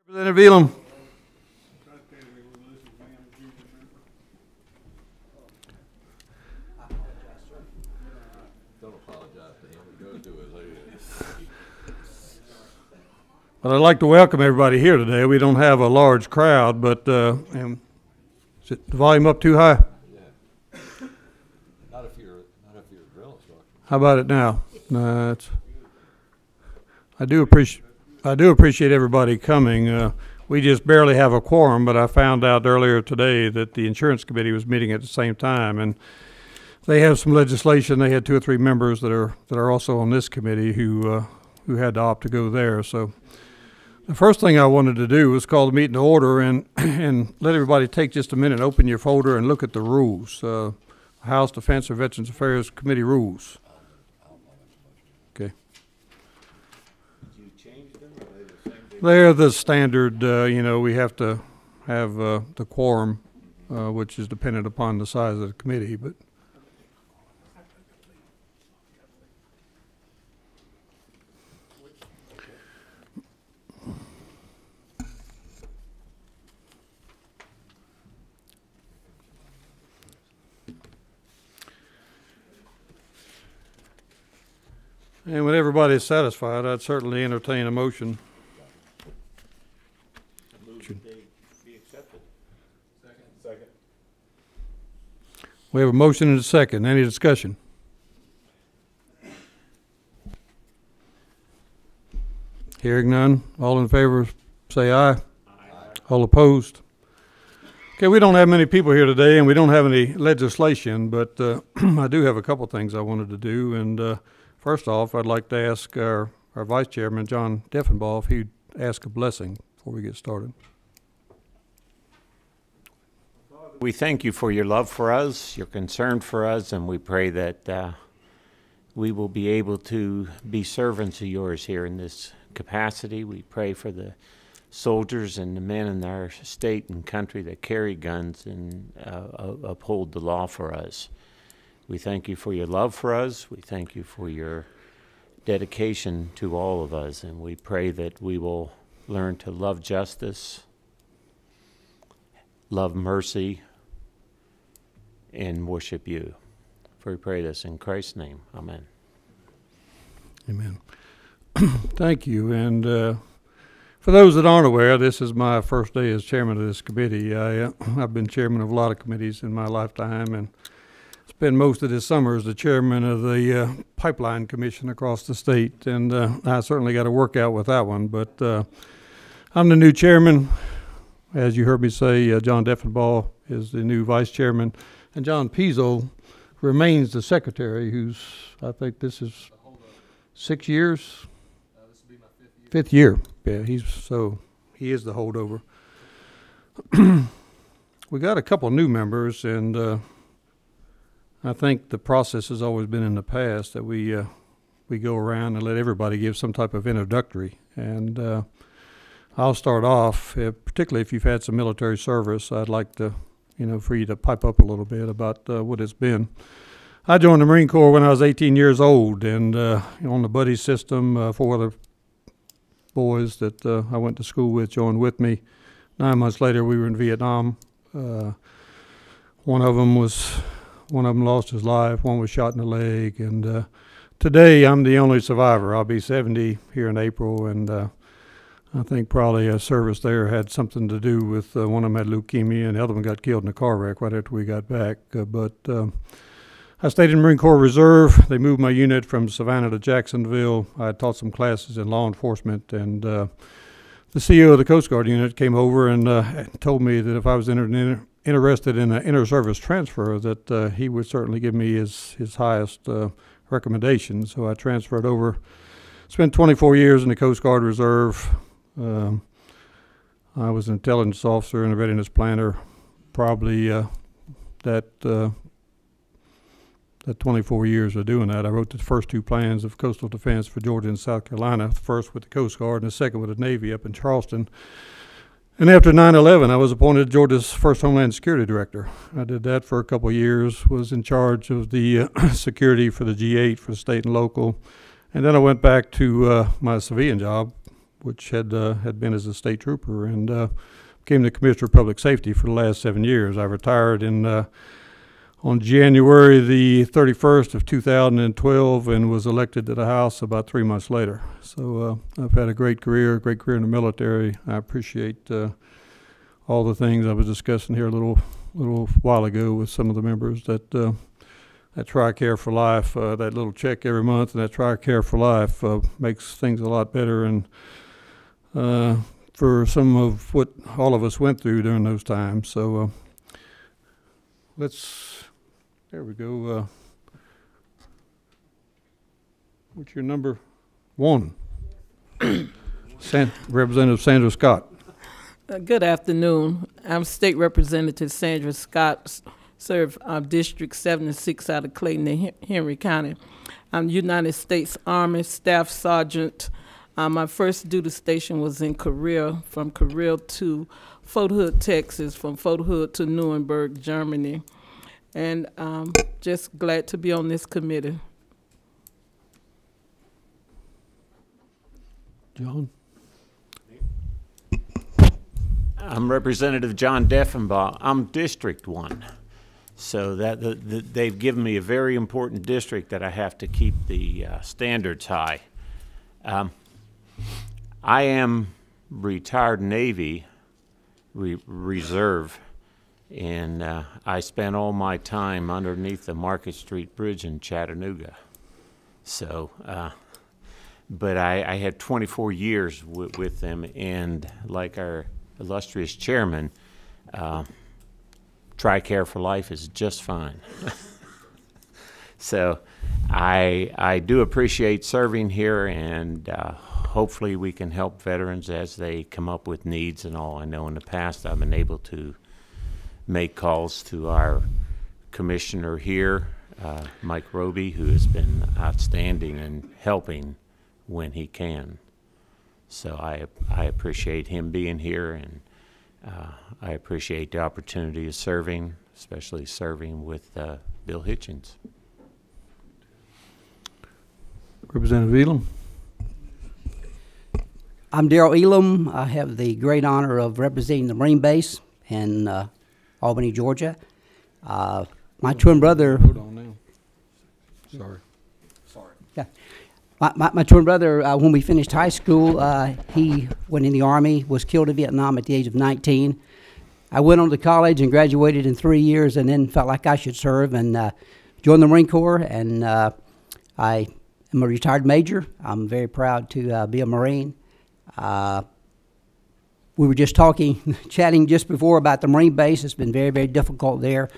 Representative Elam. Don't apologize to him. He goes to his Well, I'd like to welcome everybody here today. We don't have a large crowd, but is it the volume up too high? Yeah. Not if you're a drill instructor. How about it now? No, I do appreciate everybody coming. We just barely have a quorum, but I found out earlier today that the insurance committee was meeting at the same time, and they have some legislation. They had 2 or 3 members that are also on this committee who had to opt to go there. So the first thing I wanted to do was call the meeting to order and let everybody take just a minute, open your folder, and look at the rules. House Defense or Veterans Affairs Committee rules. Okay. Did you change them, or are they the same thing? They're the standard. We have to have the quorum, which is dependent upon the size of the committee. But and when everybody is satisfied, I'd certainly entertain a motion. Move that they be accepted. Second. We have a motion and a second. Any discussion? Hearing none. All in favor, say aye. Aye. All opposed? Okay, we don't have many people here today, and we don't have any legislation, but I do have a couple things I wanted to do. And first off, I'd like to ask our Vice Chairman, John Deffenbaugh, if he'd ask a blessing before we get started. We thank you for your love for us, your concern for us, and we pray that we will be able to be servants of yours here in this capacity. We pray for the soldiers and the men in our state and country that carry guns and uphold the law for us. We thank you for your love for us. We thank you for your dedication to all of us, and we pray that we will learn to love justice, love mercy, and worship you. For we pray this in Christ's name. Amen. Amen. Thank you. And for those that aren't aware, this is my first day as chairman of this committee. I've been chairman of a lot of committees in my lifetime, and spent most of this summer as the chairman of the Pipeline Commission across the state, and I certainly got to work out with that one. But I'm the new chairman. As you heard me say, John Deffenbaugh is the new vice chairman, and John Pizzo remains the secretary, who's, I think this is 6 years? This will be my 5th Fifth year. year. Yeah, he is the holdover. We got a couple new members, and I think the process has always been in the past that we go around and let everybody give some type of introductory. And I'll start off, particularly if you've had some military service. I'd like to, for you to pipe up a little bit about what it's been. I joined the Marine Corps when I was 18 years old, and on the buddy system, 4 other boys that I went to school with joined with me. 9 months later, we were in Vietnam. One of them lost his life. One was shot in the leg. And today, I'm the only survivor. I'll be 70 here in April, and I think probably a service there had something to do with one of them had leukemia, and the other one got killed in a car wreck right after we got back. But I stayed in Marine Corps Reserve. They moved my unit from Savannah to Jacksonville. I taught some classes in law enforcement, and the CEO of the Coast Guard unit came over and told me that if I was interested in an inter-service transfer, that he would certainly give me his highest recommendation. So I transferred over, spent 24 years in the Coast Guard Reserve. I was an intelligence officer and a readiness planner. Probably that 24 years of doing that, I wrote the first 2 plans of coastal defense for Georgia and South Carolina, the first with the Coast Guard and the second with the Navy up in Charleston. And after 9/11, I was appointed Georgia's first Homeland Security Director. I did that for a couple of years, was in charge of the security for the G8 for the state and local. And then I went back to my civilian job which had been as a state trooper, and became the Commissioner of Public Safety for the last 7 years. I retired on January the 31st of 2012 and was elected to the House about 3 months later. So I've had a great career in the military. I appreciate all the things I was discussing here a little while ago with some of the members, that TRICARE for Life, that little check every month, and that TRICARE for Life makes things a lot better, and for some of what all of us went through during those times. So there we go. What's your number? 1. Representative Sandra Scott. Good afternoon. I'm State Representative Sandra Scott, serve District 76 out of Clayton and Henry County. I'm United States Army Staff Sergeant. My first duty station was in Korea, from Korea to Fort Hood, Texas, from Fort Hood to Nuremberg, Germany. And just glad to be on this committee. John? I'm Representative John Deffenbaugh. I'm District 1. So they've given me a very important district that I have to keep the standards high. I am retired Navy Reserve, and I spent all my time underneath the Market Street Bridge in Chattanooga. So, but I had 24 years with them, and like our illustrious chairman, TRICARE for Life is just fine. So I do appreciate serving here, and hopefully we can help veterans as they come up with needs and all. I know in the past I've been able to make calls to our commissioner here, Mike Roby, who has been outstanding in helping when he can. So I appreciate him being here, and I appreciate the opportunity of serving, especially serving with Bill Hitchens. Representative Elam. I'm Darrell Elam. I have the great honor of representing the Marine Base in Albany, Georgia. My twin brother. Hold on now. Sorry. Yeah. My twin brother, when we finished high school, he went in the Army, was killed in Vietnam at the age of 19. I went on to college and graduated in 3 years, and then felt like I should serve and joined the Marine Corps, and I am a retired major. I'm very proud to be a Marine. We were just chatting just before about the Marine base. It's been very, very difficult there.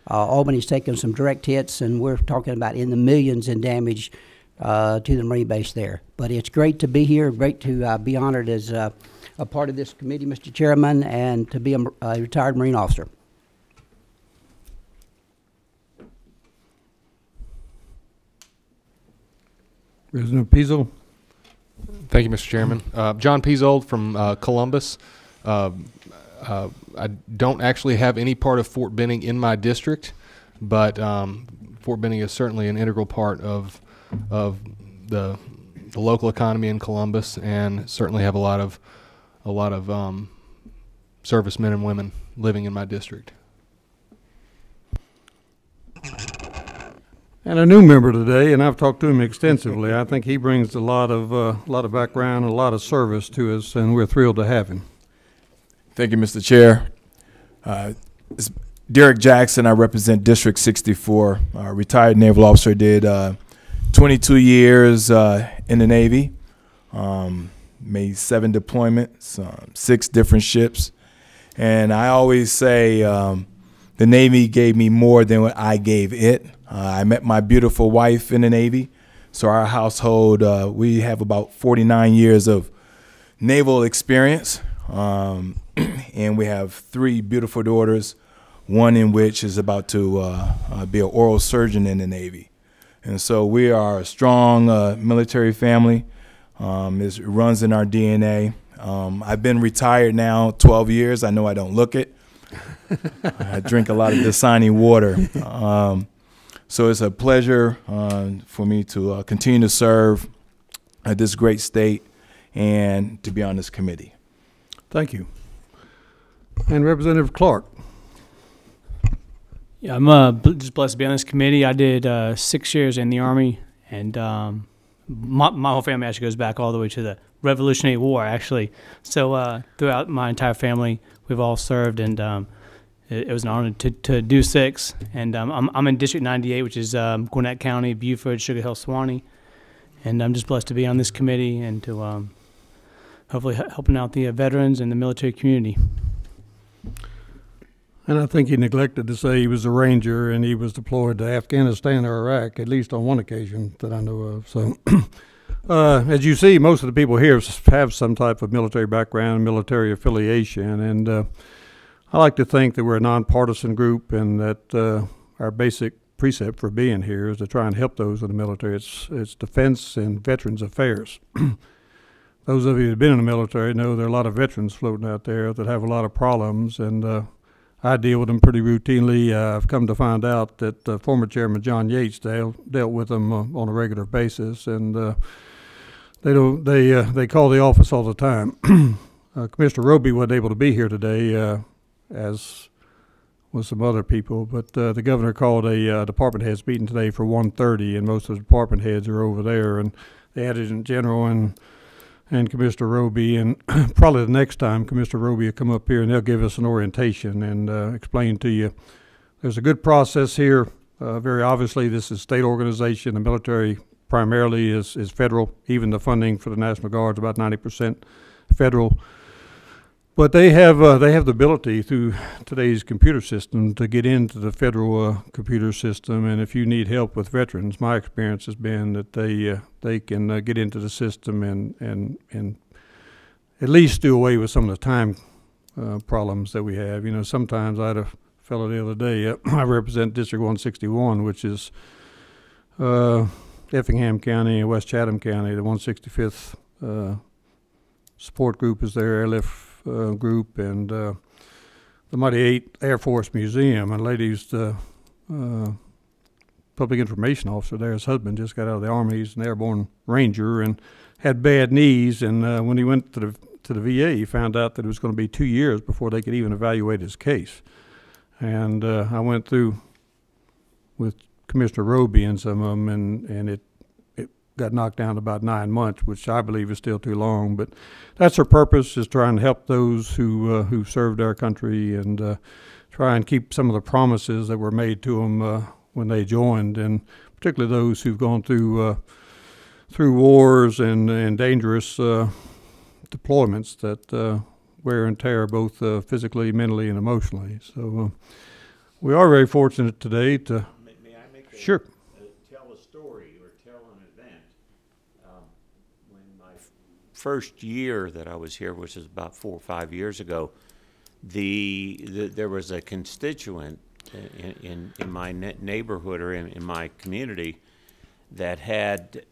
Albany's taken some direct hits, and we're talking about in the millions in damage to the Marine base there. But it's great to be here, great to be honored as a part of this committee, Mr. Chairman, and to be a retired Marine officer. Representative Pizzo. Thank you, Mr. Chairman. John Pizzold from Columbus. I don't actually have any part of Fort Benning in my district, but Fort Benning is certainly an integral part of the local economy in Columbus, and certainly have a lot of servicemen and women living in my district. And a new member today, and I've talked to him extensively. I think he brings a lot of background and a lot of service to us, and we're thrilled to have him. Thank you, Mr. Chair. It's Derek Jackson. I represent District 64. Retired naval officer, did 22 years in the Navy, made 7 deployments, 6 different ships. And I always say the Navy gave me more than what I gave it. I met my beautiful wife in the Navy. So our household, we have about 49 years of naval experience. And we have 3 beautiful daughters, one in which is about to be an oral surgeon in the Navy. And so we are a strong military family. It runs in our DNA. I've been retired now 12 years. I know I don't look it. I drink a lot of Dasani water. So it's a pleasure for me to continue to serve at this great state and to be on this committee. Thank you. And Representative Clark. Yeah, I'm just blessed to be on this committee. I did 6 years in the Army, and my whole family actually goes back all the way to the Revolutionary War, actually. So throughout my entire family, we've all served, and it was an honor to do 6. And I'm in District 98, which is Gwinnett County, Beaufort, Sugar Hill, Suwanee. And I'm just blessed to be on this committee and to hopefully helping out the veterans and the military community. And I think he neglected to say he was a Ranger and he was deployed to Afghanistan or Iraq, at least on one occasion that I know of. So, as you see, most of the people here have some type of military background, military affiliation, and I like to think that we're a nonpartisan group and that our basic precept for being here is to try and help those in the military. It's defense and veterans affairs. Those of you who have been in the military know there are a lot of veterans floating out there that have a lot of problems, and I deal with them pretty routinely. I've come to find out that former Chairman John Yates dealt with them on a regular basis, and they call the office all the time. Commissioner Roby wasn't able to be here today, as with some other people, but the governor called a department heads meeting today for 1:30, and most of the department heads are over there, and the Adjutant General and Commissioner Roby, and probably the next time Commissioner Roby will come up here and they'll give us an orientation and explain to you. There's a good process here. Very obviously, this is a state organization. The military primarily is federal. Even the funding for the National Guard is about 90% federal. But they have the ability through today's computer system to get into the federal computer system. And if you need help with veterans, my experience has been that they can get into the system and at least do away with some of the time problems that we have. You know, sometimes I had a fellow the other day. I represent District 161, which is Effingham County and West Chatham County. The 165th support group is there, airlift group, and the Mighty 8 Air Force Museum. And ladies, the public information officer there, his husband just got out of the Army. He's an airborne ranger and had bad knees. And when he went to the VA, he found out that it was going to be 2 years before they could even evaluate his case. And I went through with Commissioner Roby and some of them, and it got knocked down to about 9 months, which I believe is still too long. But that's our purpose, is trying to help those who served our country and try and keep some of the promises that were made to them when they joined, and particularly those who've gone through wars and dangerous deployments that wear and tear both physically, mentally, and emotionally. So we are very fortunate today to. May I make a, sure. Tell a story or tell an event? When my first year that I was here, which was about 4 or 5 years ago, there was a constituent in my neighborhood or in my community that had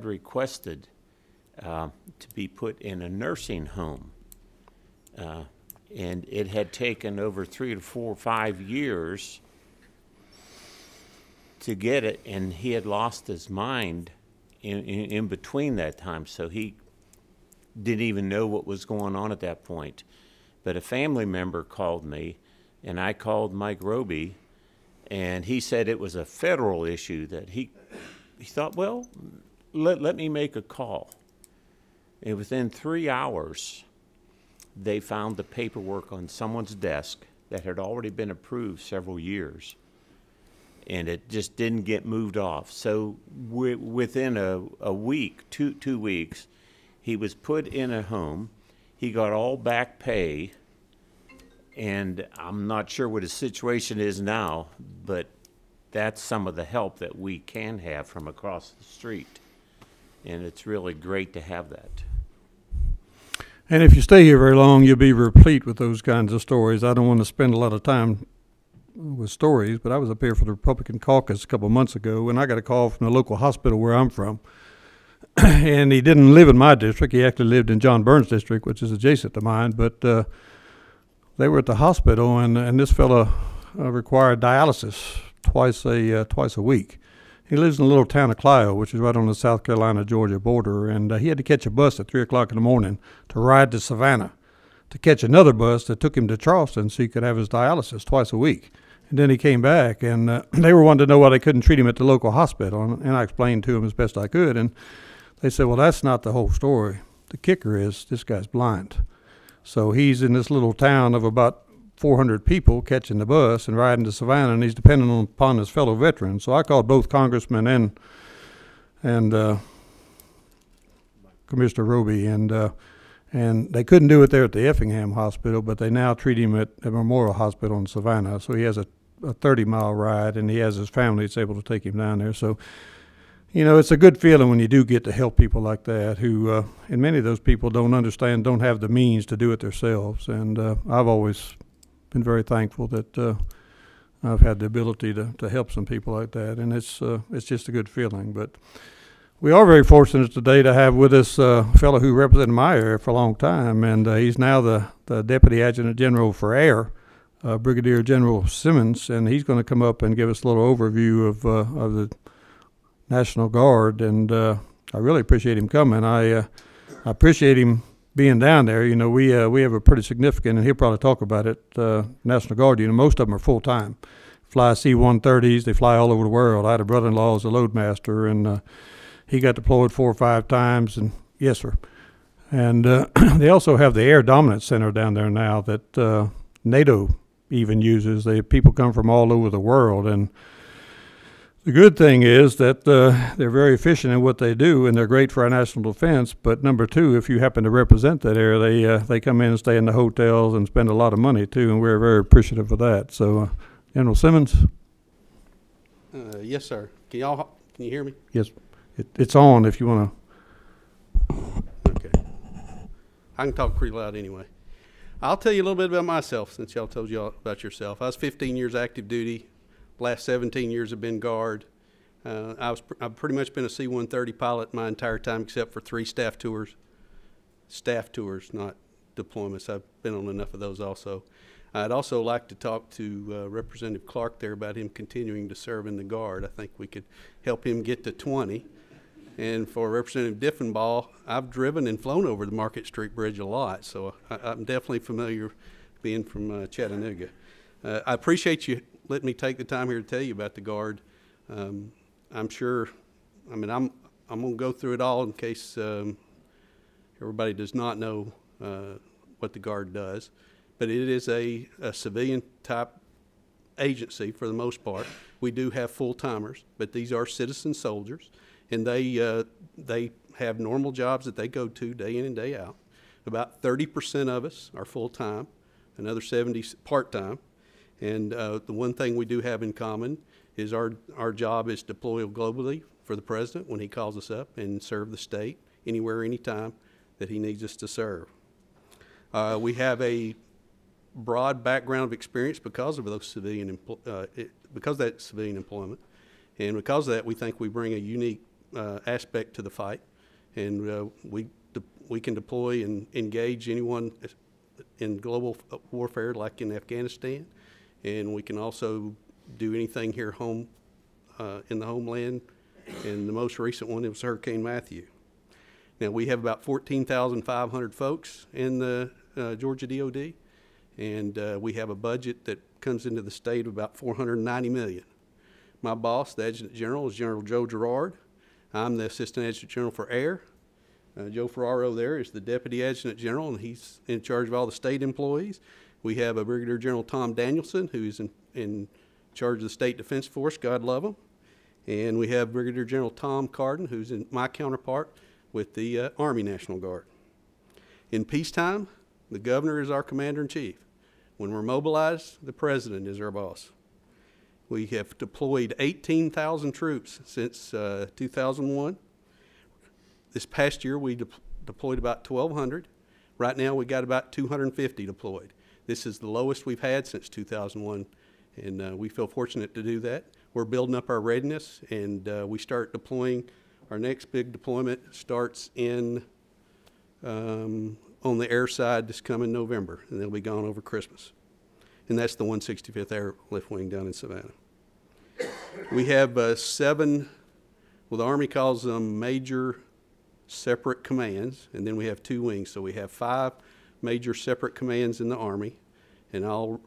requested to be put in a nursing home. And it had taken over 3 to 4 or 5 years to get it, and he had lost his mind in between that time, so he didn't even know what was going on at that point. But a family member called me, and I called Mike Roby, and he said it was a federal issue that he thought, well, let me make a call. And within 3 hours, they found the paperwork on someone's desk that had already been approved several years, and it just didn't get moved off. So within a week, two weeks, he was put in a home. He got all back pay, and I'm not sure what his situation is now, but that's some of the help that we can have from across the street, and it's really great to have that. And if you stay here very long, you'll be replete with those kinds of stories. I don't want to spend a lot of time with stories, but I was up here for the Republican caucus a couple of months ago, and I got a call from the local hospital where I'm from. And he didn't live in my district. He actually lived in John Burns district, which is adjacent to mine. But they were at the hospital, and this fellow required dialysis twice a week. He lives in a little town of Clio, which is right on the South Carolina-Georgia border, and he had to catch a bus at 3 o'clock in the morning to ride to Savannah to catch another bus that took him to Charleston so he could have his dialysis twice a week. And then he came back, and they were wanting to know why they couldn't treat him at the local hospital, and I explained to him as best I could, and they said, well, that's not the whole story. The kicker is this guy's blind. So he's in this little town of about 400 people catching the bus and riding to Savannah, and he's depending upon his fellow veterans. So I called both Congressman and Commissioner Roby, and they couldn't do it there at the Effingham Hospital, but they now treat him at Memorial Hospital in Savannah. So he has a 30-mile ride, and he has his family that's able to take him down there. So, you know, it's a good feeling when you do get to help people like that who, and many of those people don't understand, don't have the means to do it themselves. And I've always been very thankful that I've had the ability to help some people like that, and it's just a good feeling. But we are very fortunate today to have with us a fellow who represented my area for a long time, and he's now the Deputy Adjutant General for Air, Brigadier General Simmons, and he's going to come up and give us a little overview of the National Guard, and I really appreciate him coming. I appreciate him being down there. You know, we have a pretty significant, and he'll probably talk about it, National Guard. You know, most of them are full-time. Fly C-130s, they fly all over the world. I had a brother-in-law as a loadmaster, and he got deployed 4 or 5 times, and yes, sir. And they also have the Air Dominance Center down there now that NATO even uses. People come from all over the world, and the good thing is that they're very efficient in what they do, and they're great for our national defense. But number two, if you happen to represent that area, they come in and stay in the hotels and spend a lot of money too, and we're very appreciative of that. So, General Simmons. Yes, sir. Can you hear me? Yes, it's on if you want to. Okay. I can talk pretty loud anyway. I'll tell you a little bit about myself since y'all told y'all about yourself. I was 15 years active duty. Last 17 years have been Guard. I've pretty much been a C-130 pilot my entire time except for 3 staff tours. Staff tours, not deployments. I've been on enough of those also. I'd also like to talk to Representative Clark there about him continuing to serve in the Guard. I think we could help him get to 20. And for Representative Diffenbaugh, I've driven and flown over the Market Street Bridge a lot, so I'm definitely familiar being from Chattanooga. I appreciate you letting me take the time here to tell you about the Guard. I'm sure, I mean, I'm going to go through it all in case everybody does not know what the Guard does. But it is a civilian type agency for the most part. We do have full-timers, but these are citizen soldiers, and they have normal jobs that they go to day in and day out. About 30% of us are full-time, another 70 part-time. And the one thing we do have in common is our job is deploy globally for the president when he calls us up and serve the state anywhere, anytime that he needs us to serve. We have a broad background of experience because of those civilian because of that civilian employment, and because of that, we think we bring a unique aspect to the fight, and we can deploy and engage anyone in global warfare like in Afghanistan. And we can also do anything here home in the homeland. And the most recent one, it was Hurricane Matthew. Now, we have about 14,500 folks in the Georgia DOD. And we have a budget that comes into the state of about $490 million. My boss, the Adjutant General, is General Joe Girard. I'm the Assistant Adjutant General for Air. Joe Ferraro there is the Deputy Adjutant General, and he's in charge of all the state employees. We have a Brigadier General Tom Danielson, who's in charge of the State Defense Force, God love him. And we have Brigadier General Tom Carden, who's my counterpart with the Army National Guard. In peacetime, the governor is our commander-in-chief. When we're mobilized, the president is our boss. We have deployed 18,000 troops since 2001. This past year, we deployed about 1,200. Right now, we got about 250 deployed. This is the lowest we've had since 2001, and we feel fortunate to do that. We're building up our readiness, and we start deploying. Our next big deployment starts in on the air side this coming November, and they'll be gone over Christmas. And that's the 165th Airlift Wing down in Savannah. We have 7 Well, the Army calls them major separate commands, and then we have 2 wings. So we have 5 major separate commands in the Army, and I'm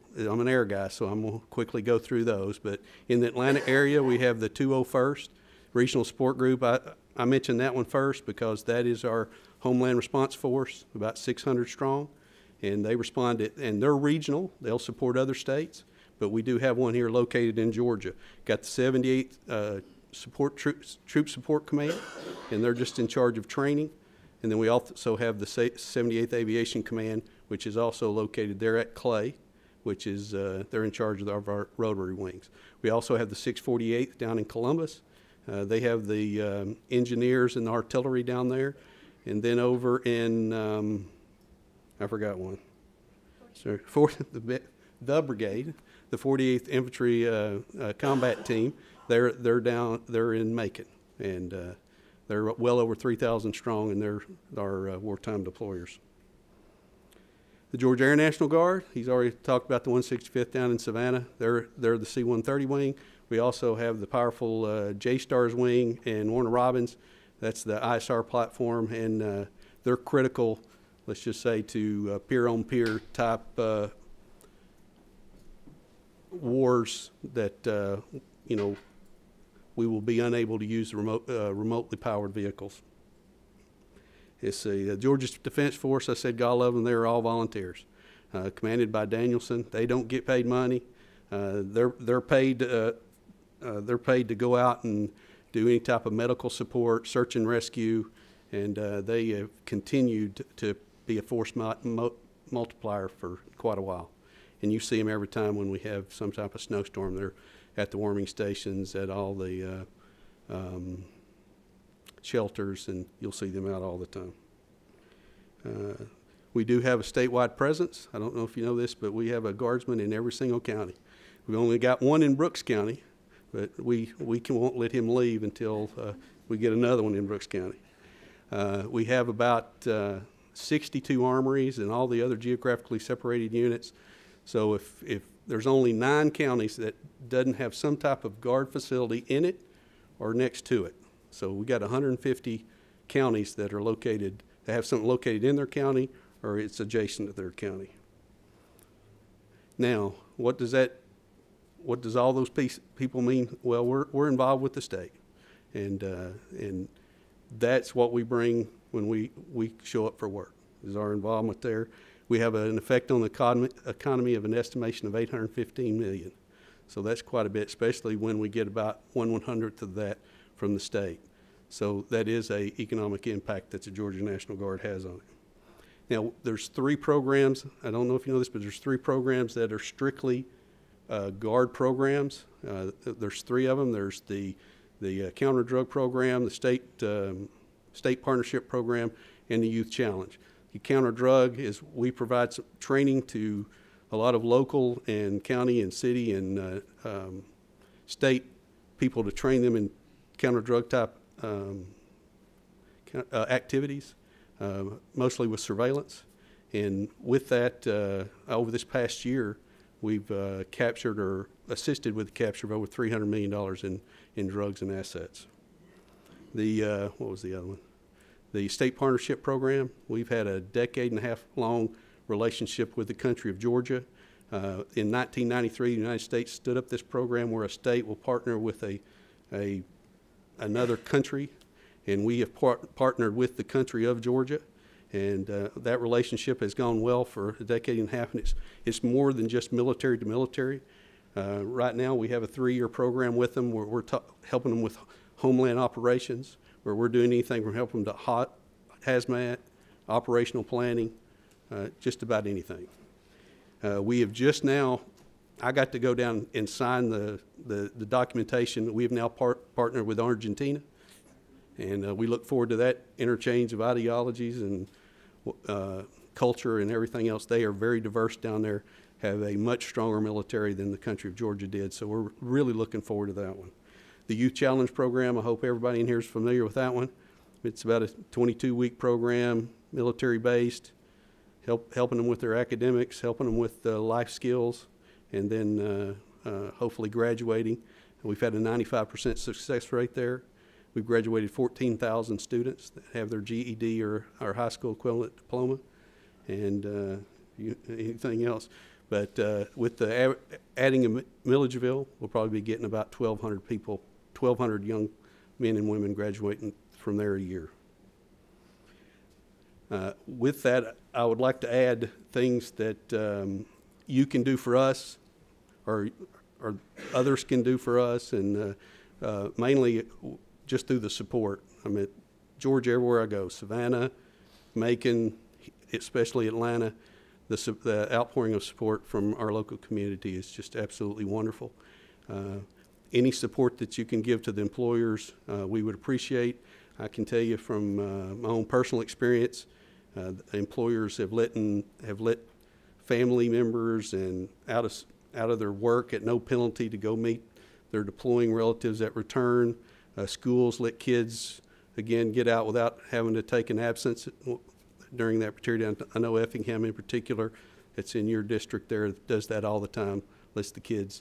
an air guy, so I'm going to quickly go through those. But in the Atlanta area, we have the 201st Regional Support Group. I mentioned that one first because that is our Homeland Response Force, about 600 strong, and they respond and they're regional. They'll support other states, but we do have one here located in Georgia. Got the 78th Troop Support Command, and they're just in charge of training. And then we also have the 78th Aviation Command, which is also located there at Clay, which is, they're in charge of our rotary wings. We also have the 648th down in Columbus. They have the engineers and the artillery down there. And then over in, I forgot one. Sorry, the brigade, the 48th Infantry Combat Team, they're in Macon, and they're well over 3,000 strong, and they're our wartime deployers. The Georgia Air National Guard, he's already talked about the 165th down in Savannah. They're the C-130 wing. We also have the powerful J-Stars wing and Warner Robins. That's the ISR platform, and they're critical, let's just say, to peer-on-peer type wars that, you know, we will be unable to use remotely powered vehicles. It's the Georgia Defense Force. I said God love them. They're all volunteers, commanded by Danielson. They don't get paid money. They're paid to go out and do any type of medical support, search and rescue, and they have continued to be a force multiplier for quite a while. And you see them every time when we have some type of snowstorm. They're at the warming stations, at all the shelters, and you'll see them out all the time. We do have a statewide presence. I don't know if you know this, but we have a guardsman in every single county. We've only got one in Brooks County, but we won't let him leave until we get another one in Brooks County. We have about 62 armories and all the other geographically separated units. So if there's only 9 counties that doesn't have some type of guard facility in it or next to it. So we got 150 counties that are located, that have something located in their county or it's adjacent to their county. Now, what does all those people mean? Well, we're involved with the state, and that's what we bring when we show up for work, is our involvement there. We have an effect on the economy of an estimation of $815 million. So that's quite a bit, especially when we get about 1/100th of that from the state. So that is an economic impact that the Georgia National Guard has on it. Now, there's 3 programs. I don't know if you know this, but there's 3 programs that are strictly Guard programs. There's 3 of them. There's the counter-drug program, the state partnership program, and the Youth Challenge. The counter-drug is we provide some training to a lot of local and county and city and state people to train them in counter-drug type activities, mostly with surveillance. And with that, over this past year, we've captured or assisted with the capture of over $300 million in drugs and assets. What was the other one? The State Partnership Program. We've had a decade-and-a-half-long relationship with the country of Georgia. In 1993, the United States stood up this program where a state will partner with another country, and we have partnered with the country of Georgia. And that relationship has gone well for a decade and a half, and it's more than just military to military. Right now, we have a 3-year program with them where we're helping them with homeland operations, where we're doing anything from helping them to hazmat, operational planning, just about anything. We have just now, I got to go down and sign the documentation. We have now partnered with Argentina, and we look forward to that interchange of ideologies and culture and everything else. They are very diverse down there, have a much stronger military than the country of Georgia did, so we're really looking forward to that one. The Youth Challenge program, I hope everybody in here is familiar with that one. It's about a 22-week program, military-based, helping them with their academics, helping them with life skills, and then hopefully graduating. We've had a 95% success rate there. We've graduated 14,000 students that have their GED or high school equivalent diploma, and anything else. But with the adding of Milledgeville, we'll probably be getting about 1,200 people, 1,200 young men and women graduating from there a year. With that, I would like to add things that you can do for us, or others can do for us, and mainly just through the support. I'm at Georgia everywhere I go, Savannah, Macon, especially Atlanta. The outpouring of support from our local community is just absolutely wonderful. Any support that you can give to the employers, we would appreciate. I can tell you from my own personal experience, employers have let family members and out of their work at no penalty to go meet their deploying relatives at return. Schools let kids, again, get out without having to take an absence during that period. I know Effingham in particular, it's in your district there, does that all the time, lets the kids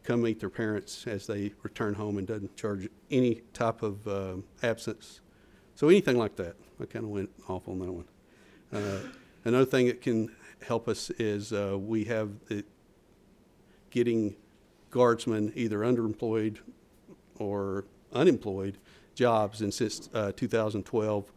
come meet their parents as they return home and doesn't charge any type of absence. So anything like that. I kind of went off on that one. Another thing that can help us is we have getting guardsmen either underemployed or unemployed jobs, and since 2012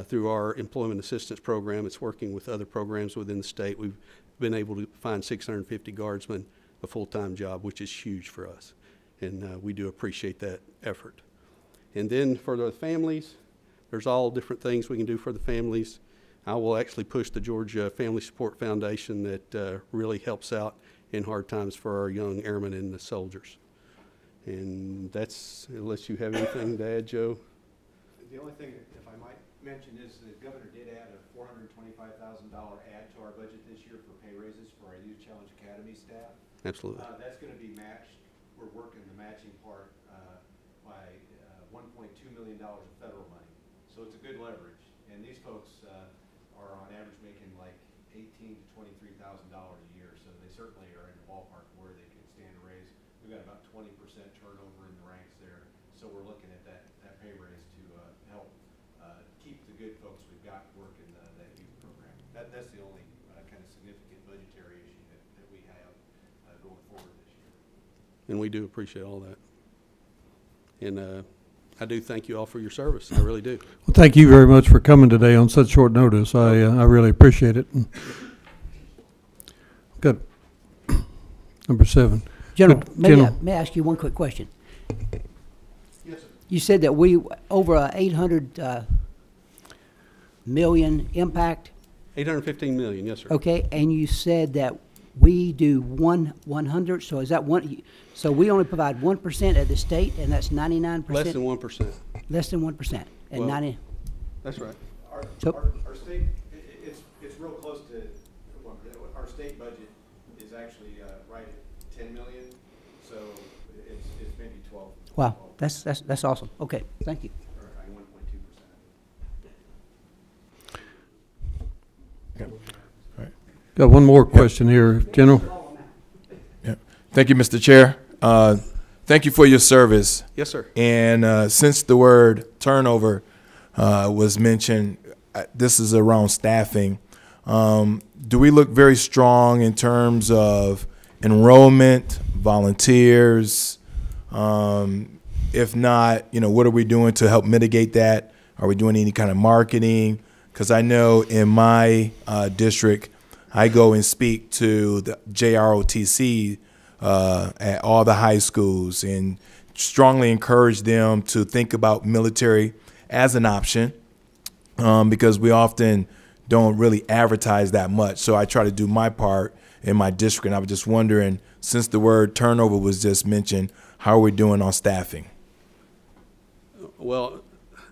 through our employment assistance program, it's working with other programs within the state, we've been able to find 650 guardsmen a full-time job, which is huge for us, and we do appreciate that effort. And then for the families, there's all different things we can do for the families. I will actually push the Georgia Family Support Foundation that really helps out in hard times for our young airmen and the soldiers. And that's, unless you have anything to add, Joe. The only thing, if I might mention, is the governor did add a $425,000 add to our budget this year for pay raises for our Youth Challenge Academy staff. Absolutely. That's going to be matched. We're working the matching part by $1.2 million of federal money. So it's a good leverage. And these folks are on average making like $18,000 to $23,000 a year. So they certainly are in the ballpark where they can stand a raise. We've got about 20% turnover in the ranks there. So we're looking at that pay raise to help keep the good folks we've got working that youth program. That's the only kind of significant budgetary issue that we have going forward this year. And we do appreciate all that. And I do thank you all for your service. I really do. Well, thank you very much for coming today on such short notice. I really appreciate it. Good. Number 7. General, Good. may I ask you one quick question? Yes, sir. You said that we over a 800 million impact. 815 million, yes, sir. Okay, and you said that we do 100. So is that one? So we only provide 1% at the state, and that's 99%. Less than 1%. Less than 1%, and Well, 90. That's right. Our state, it's real close to, well, our state budget is actually right at 10 million, so it's maybe 12. Wow, that's awesome. Okay, thank you. Or 1.2%. Got one more question here, General. Yeah. Thank you, Mr. Chair. Thank you for your service. Yes, sir. And since the word turnover was mentioned, this is around staffing. Do we look very strong in terms of enrollment, volunteers? If not, what are we doing to help mitigate that? Are we doing any kind of marketing? Because I know in my district, I go and speak to the JROTC at all the high schools and strongly encourage them to think about military as an option because we often don't really advertise that much. So I try to do my part in my district. And I was just wondering, since the word turnover was just mentioned, how are we doing on staffing? Well,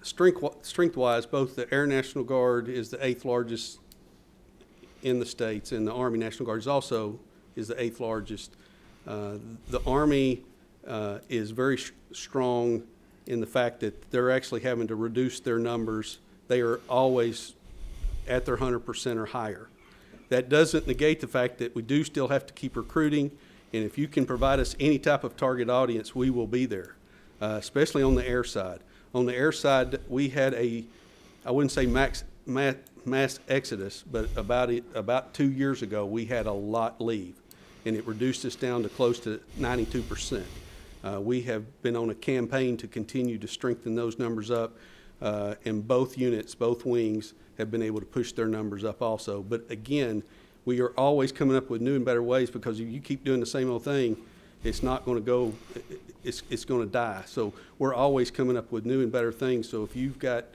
strength-wise, both the Air National Guard is the 8th largest in the states, and the Army National Guard is the 8th largest. The Army is very strong in the fact that they're actually having to reduce their numbers. They are always at their 100% or higher. That doesn't negate the fact that we do still have to keep recruiting, and if you can provide us any type of target audience, we will be there, especially on the air side. On the air side, we had I wouldn't say mass exodus, but about 2 years ago, we had a lot leave, and it reduced us down to close to 92%. We have been on a campaign to continue to strengthen those numbers up, and both units, both wings, have been able to push their numbers up also. But again, we are always coming up with new and better ways, because if you keep doing the same old thing, it's not going to go, it's going to die. So we're always coming up with new and better things. So if you've got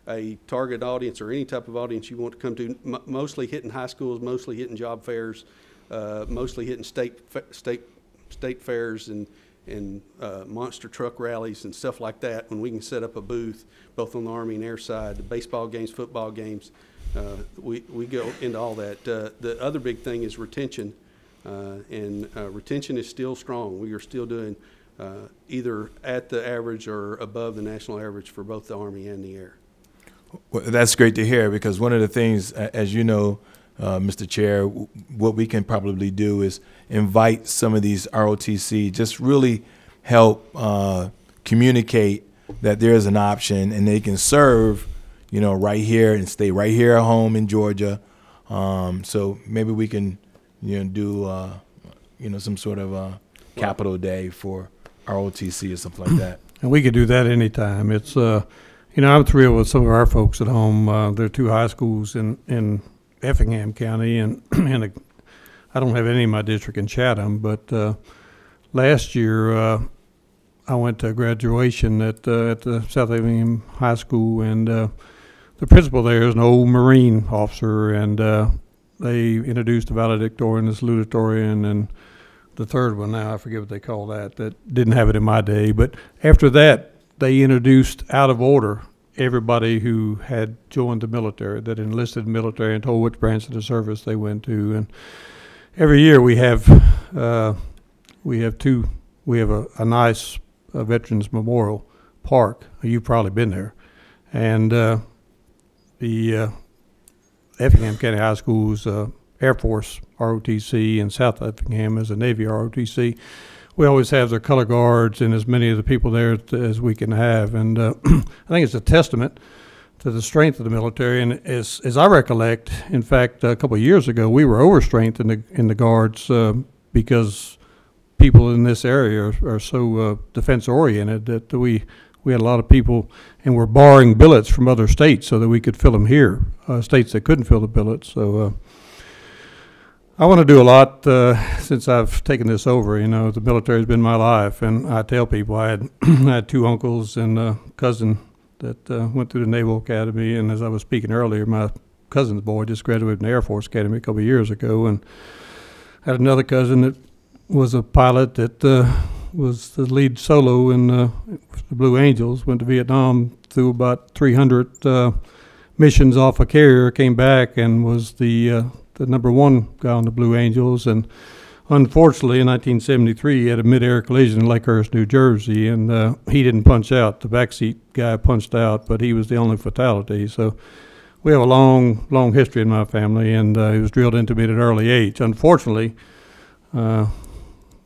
a target audience or any type of audience you want to come to, mostly hitting high schools, mostly hitting job fairs, mostly hitting state fairs and monster truck rallies and stuff like that, when we can set up a booth both on the Army and Air side, the baseball games, football games, we go into all that. The other big thing is retention, and retention is still strong. We are still doing either at the average or above the national average for both the Army and the Air. Well, that's great to hear, because one of the things, as you know, Mr. Chair, what we can probably do is invite some of these ROTC, just really help communicate that there's an option and they can serve, you know, right here and stay right here at home in Georgia. So maybe we can, you know, do, you know, some sort of capital day for ROTC or something like that. And we could do that anytime. It's, you know, I'm thrilled with some of our folks at home. There are 2 high schools in Effingham County, and I don't have any in my district in Chatham, but last year I went to graduation at the South Effingham High School, and the principal there is an old Marine officer, and they introduced the valedictorian, the salutatorian, and the third one now, I forget what they call that didn't have it in my day. But after that, they introduced out of order everybody who had joined the military, that enlisted military, and told which branch of the service they went to. And every year we have a nice Veterans Memorial Park. You've probably been there. And the Effingham County High School's Air Force ROTC, and South Effingham is a Navy ROTC. We always have their color guards and as many of the people there as we can have. And I think it's a testament to the strength of the military. And as I recollect, in fact, a couple of years ago, we were overstrength in the guards because people in this area are so defense-oriented that we had a lot of people, and we're borrowing billets from other states so that we could fill them here, states that couldn't fill the billets. So I want to do a lot since I've taken this over. You know, the military's been my life, and I tell people I had 2 uncles and a cousin that went through the Naval Academy, and as I was speaking earlier, my cousin's boy just graduated from the Air Force Academy a couple of years ago, and I had another cousin that was a pilot that was the lead solo in the Blue Angels, went to Vietnam, through about 300 missions off a carrier, came back and was the #1 guy on the Blue Angels. And unfortunately, in 1973, he had a mid-air collision in Lakehurst, New Jersey, and he didn't punch out. The backseat guy punched out, but he was the only fatality. So we have a long, long history in my family, and he was drilled into me at an early age. Unfortunately,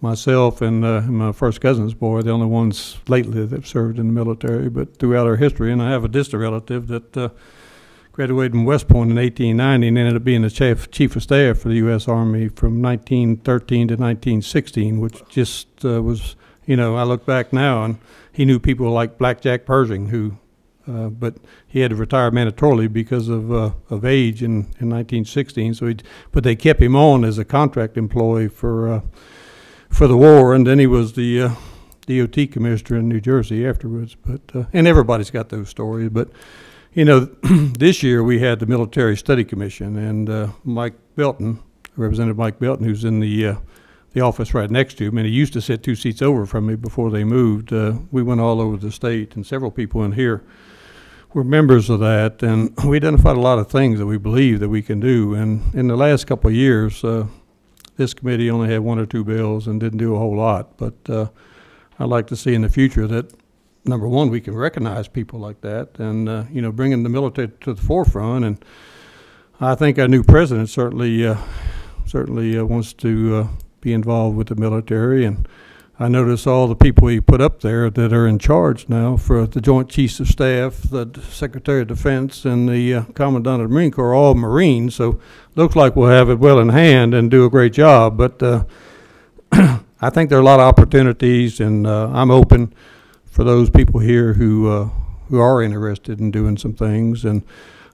myself and my first cousin's boy, the only ones lately that have served in the military, but throughout our history. And I have a distant relative that graduated from West Point in 1890 and ended up being the chief of staff for the U.S. Army from 1913 to 1916, which just was, you know, I look back now and he knew people like Black Jack Pershing, who, but he had to retire mandatorily because of age in 1916. So but they kept him on as a contract employee for the war, and then he was the DOT commissioner in New Jersey afterwards. But and everybody's got those stories, but. You know, this year we had the Military Study Commission, and Mike Belton, Representative Mike Belton, who's in the office right next to him, and he used to sit 2 seats over from me before they moved. We went all over the state, and several people in here were members of that, and we identified a lot of things that we believe that we can do. And in the last couple of years, this committee only had 1 or 2 bills and didn't do a whole lot. But I'd like to see in the future that, number one, we can recognize people like that, and you know, bringing the military to the forefront. And I think our new president certainly wants to be involved with the military. And I notice all the people he put up there that are in charge now for the Joint Chiefs of Staff, the Secretary of Defense, and the Commandant of the Marine Corps, all Marines. So looks like we'll have it well in hand and do a great job. But I think there are a lot of opportunities, and I'm open for those people here who are interested in doing some things. And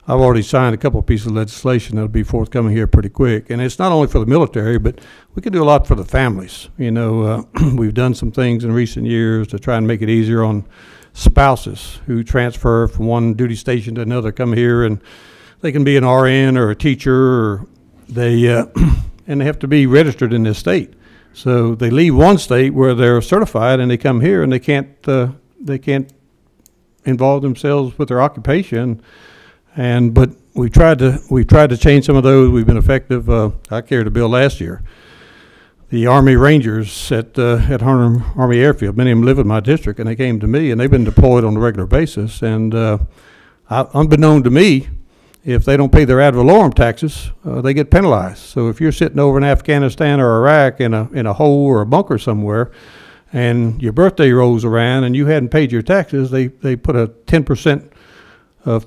I've already signed a couple of pieces of legislation that'll be forthcoming here pretty quick. And it's not only for the military, but we can do a lot for the families. You know, we've done some things in recent years to try and make it easier on spouses who transfer from one duty station to another, come here, and they can be an RN or a teacher, or they and they have to be registered in this state. So they leave one state where they're certified, and they come here, and they can't involve themselves with their occupation. But we've tried to change some of those. We've been effective. I carried a bill last year. The Army Rangers at Harlem Army Airfield, many of them live in my district, and they came to me, and they've been deployed on a regular basis. And unbeknown to me, if they don't pay their ad valorem taxes, they get penalized. So if you're sitting over in Afghanistan or Iraq in a hole or a bunker somewhere, and your birthday rolls around and you hadn't paid your taxes, they put a 10%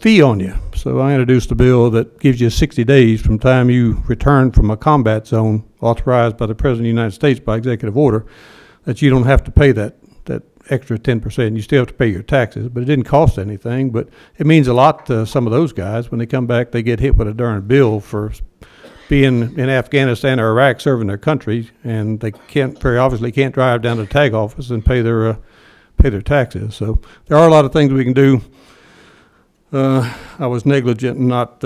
fee on you. So I introduced a bill that gives you 60 days from the time you return from a combat zone authorized by the President of the United States by executive order, that you don't have to pay that extra 10%. You still have to pay your taxes, but it didn't cost anything. But it means a lot to some of those guys. When they come back, they get hit with a darn bill for being in Afghanistan or Iraq serving their country, and they very obviously can't drive down to the tag office and pay their taxes. So there are a lot of things we can do. I was negligent in not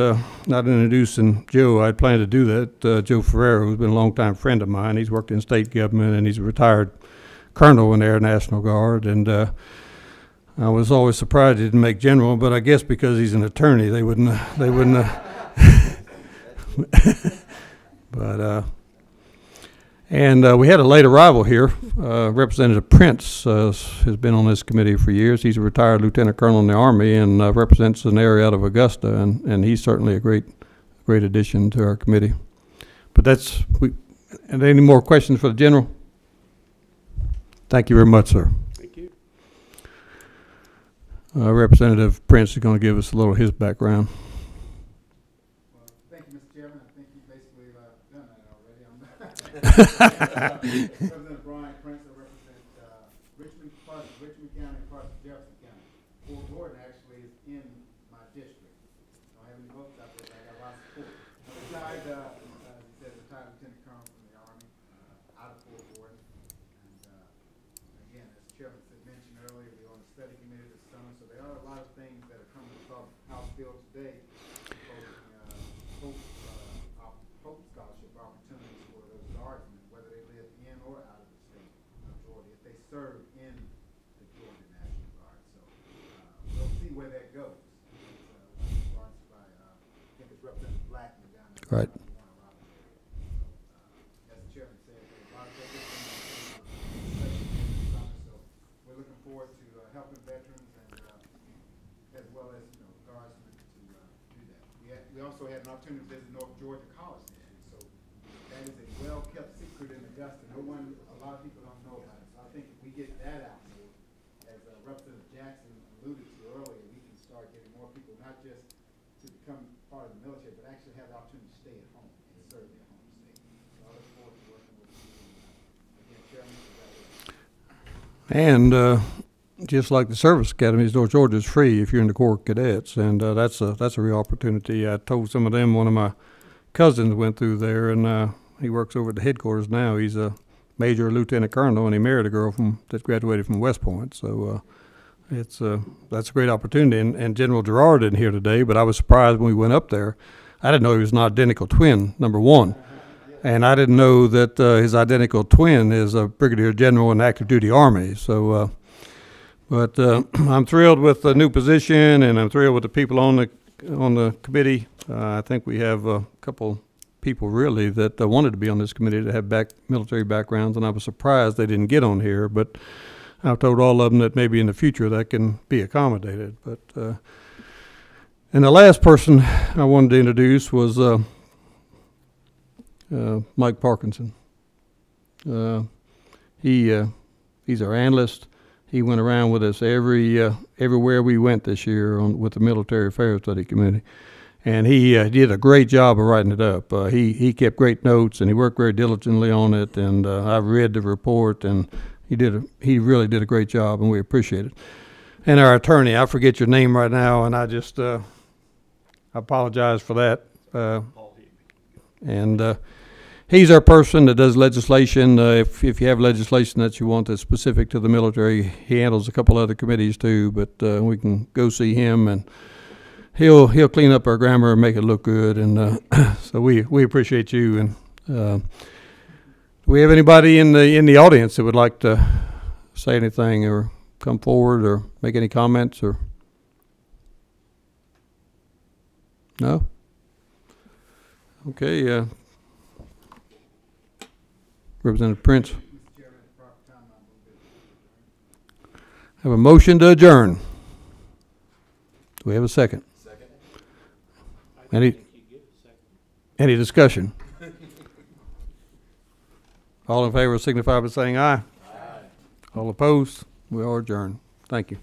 introducing Joe. I planned to do that. Joe Ferrero, who's been a longtime friend of mine. He's worked in state government, and he's a retired colonel in the Air National Guard. And I was always surprised he didn't make general, but I guess because he's an attorney, they wouldn't. But we had a late arrival here. Representative Prince has been on this committee for years. He's a retired lieutenant colonel in the Army and represents an area out of Augusta, and he's certainly a great addition to our committee. But and any more questions for the general? Thank you very much, sir. Thank you. Representative Prince is going to give us a little of his background. Thank you, Mr. Chairman. I think you basically done that already. Representative Brian Prince, I represent Richmond County, parts of Jefferson County. Fort Gordon actually is in my district. I don't have any votes out there, but I got lots of support. I retired, as he said, retired lieutenant colonel from the Army out of Fort Gordon. And again, as the chairman mentioned earlier, we're on the study committee this summer, so there are a lot of things that are coming across House bill today. Hope scholarship opportunities for those guardsmen, whether they live in or out of the state of Georgia, if they serve in the Georgia National Guard. So we'll see where that goes. It's sponsored by, I think it's Representative Blackman down there. Right. As the chairman said, there's a lot of things so we're looking forward to helping veterans and as well as guardsmen to do that. We also had an opportunity to visit North Georgia College this year, so that is a well-kept secret in Augusta. A lot of people don't know about it. So I think if we get that out more, as Representative Jackson alluded to earlier, we can start getting more people, not just to become part of the military, but actually have the opportunity to stay at home and serve their home state. So I look forward to working with you. Again, Chairman, And just like the service academies, North Georgia is free if you're in the Corps of Cadets, and that's a real opportunity. I told some of them, one of my cousins went through there, and he works over at the headquarters now. He's a major lieutenant colonel, and he married a girl that graduated from West Point. So that's a great opportunity. And General Gerard isn't here today, but I was surprised when we went up there. I didn't know he was an identical twin, number one. And I didn't know that his identical twin is a brigadier general in the active duty Army. So, but I'm thrilled with the new position, and I'm thrilled with the people on the committee. I think we have a couple people really that wanted to be on this committee that have military backgrounds, and I was surprised they didn't get on here. But I've told all of them that maybe in the future that can be accommodated. But and the last person I wanted to introduce was Mike Parkinson. He He's our analyst. He went around with us everywhere we went this year with the Military Affairs Study Committee. And he did a great job of writing it up. He kept great notes, and he worked very diligently on it. And I've read the report, and he really did a great job, and we appreciate it. And our attorney, I forget your name right now, and I just I apologize for that. And he's our person that does legislation. If you have legislation that you want that's specific to the military, he handles a couple other committees too. But we can go see him, and he'll clean up our grammar and make it look good. And so we appreciate you. And do we have anybody in the audience that would like to say anything or come forward or make any comments? Or no? Okay. Representative Prince. Have a motion to adjourn. Do we have a second? Second. Any discussion? All in favor signify by saying aye. Aye. All opposed? We are adjourned. Thank you.